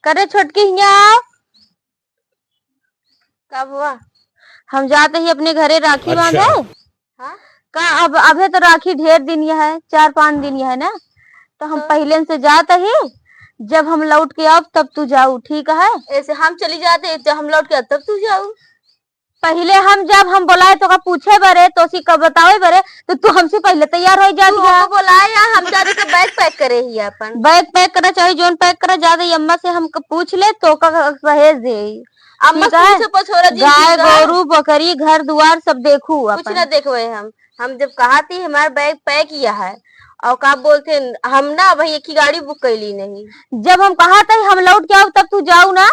करे छोटकी हिया कब हुआ। हम जाते ही अपने घरे राखी बांधे। हाँ का अब अभी तो राखी ढेर दिन यह है, 4-5 दिन यह है ना, तो हम पहले से जाते ही जब हम लौट के अब तब तू जाऊ, ठीक है। ऐसे हम चली जाते जब हम लौट के तब तू जाऊ। पहले हम जब हम बोलाए तो का पूछे बरे तो सी कब बतावे बरे तो तू हमसे पहले तैयार हो जाती है। तू बोलाए या हम जाते के बैग पैक करे ही अपन बैग पैक करा चाहे जोन पैक करा ज्यादा अम्मा से हम पूछ ले तो का सहेज दे। अम्मा से पछोरा गाय गोरू बकरी घर द्वार सब देखू कुछ ना देखवे हम जब कहा थी हमारा बैग पैक किया है और का बोलते हम ना भाई एक ही गाड़ी बुक कैली नहीं। जब हम कहा था हम लौट के आओ तब तू जाऊ ना।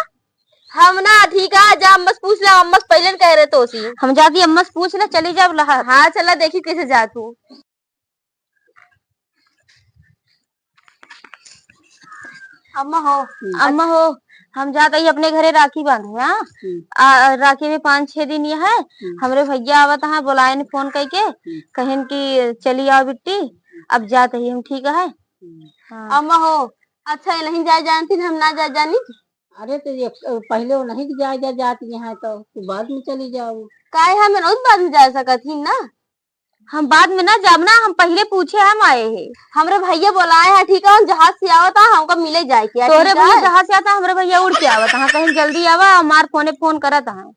हम ना ठीक है जा अम्मा से पूछ ले, अम्मा से पहले कह रहे तो उसी हम जाती अम्मा से पूछ ले चली जाओ। हाँ चला देखी कैसे जा तू। अम्मा हो हम जाते ही अपने घरे राखी बांधे। हाँ राखी में 5-6 दिन यह है। हमरे भैया आवत है बुलाए फोन करके कहें कि चली आओ बिट्टी अब जाते ही हम ठीक है। हाँ। अम्मा हो अच्छा नहीं जाए जानती हम ना जा जानी। अरे तो ये पहले वो नहीं जा जाती है तो बाद में चली जाओ। काहे हम रोज बाद में जा सकत ही ना। हम बाद में ना जाब ना हम पहले पूछे हम आए हैं। हमरे भैया बुलाए हैं ठीक है जहाज से आवता हमको मिले जाए क्या। तोरे भैया जहाज से आता हमरे भैया उड़ के आवता है कहीं जल्दी आवा हमार फोन करत है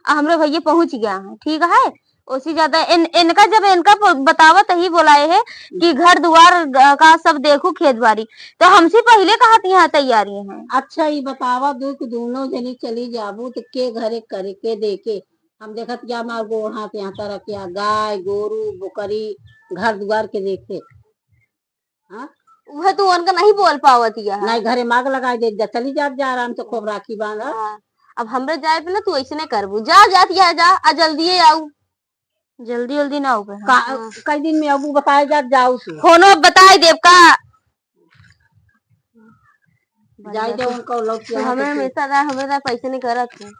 हमरे भैया पहुंच गया है ठीक है। उसी ज्यादा इनका जब इनका बतावत ही बोलाए है कि घर द्वार का सब देखू खेत बाड़ी तो हमसे पहले कहती यहाँ तैयारी है। अच्छा ये बतावा दो कि दोनों जनी चली जाबू तो के घरे करे के देखे हम देखत क्या मार गो हाथ यहाँ तरह क्या गाय गोरू बकरी घर द्वार के देखे। हाँ वह तो उनका नहीं बोल पावती है नहीं घरे मांग लगा दे चली जा आराम से खूब राखी बांधा। अब हमरे जाए पे ना तू ऐसे नहीं करबू जा जाती है जा जल्दी आऊ जल्दी ना हो कई दिन में अबू बताए जाओ फोनो बताए देव का जाए दे उनको लोग हमें हमेशा हमें पैसे नहीं करत है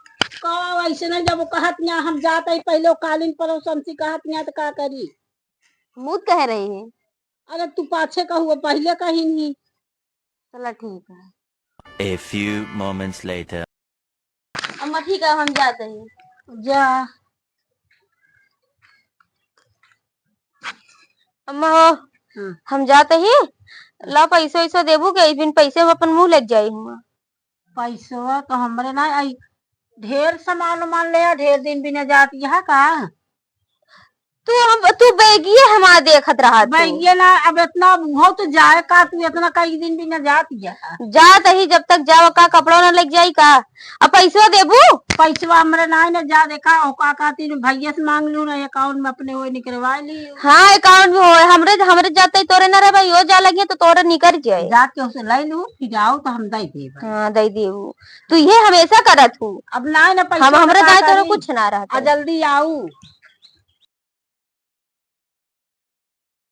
ऐसे नहीं जब कहत यहाँ हम जाते ही पहले कालीन पर समसी कहत यहाँ तो का करी मुझ कह रही है। अरे तू पाछे का हुआ पहले कहीं नहीं। चला ठीक है। A few moments later. अम्मा ठीक है हम जाते हैं। जा अम्मा हो हम जाते ही ला पैसा वैसा देबू के बिन पैसे में अपन मुंह लग जाये हुआ। पैसा तो हमरे ना आई ढेर सामान मान ले ढेर दिन भी न जाती है का। तू बैगिए हमारा देखत रहा बैगिए ना अब इतना हो तो जाए का तू इतना कई दिन भी न जाती है। जात ही जब तक जाओ का कपड़ा न लग जाये का अब पैसा देबू पैसा हमरे ना न जा देखा का कहती भैया से मांग लू ना अकाउंट में अपने वो निकलवा ली। हाँ अकाउंट में हो हमरे जाते तोरे न रहे भाई हो जा लगे तो तोरे निकल जाए जाके उसे ले लू फिर आओ तो हम दे दे। हाँ दे देबू तू ये हमेशा करत हूँ अब ना पैसा हमरे जाए तोरे कुछ ना रहा जल्दी आओ।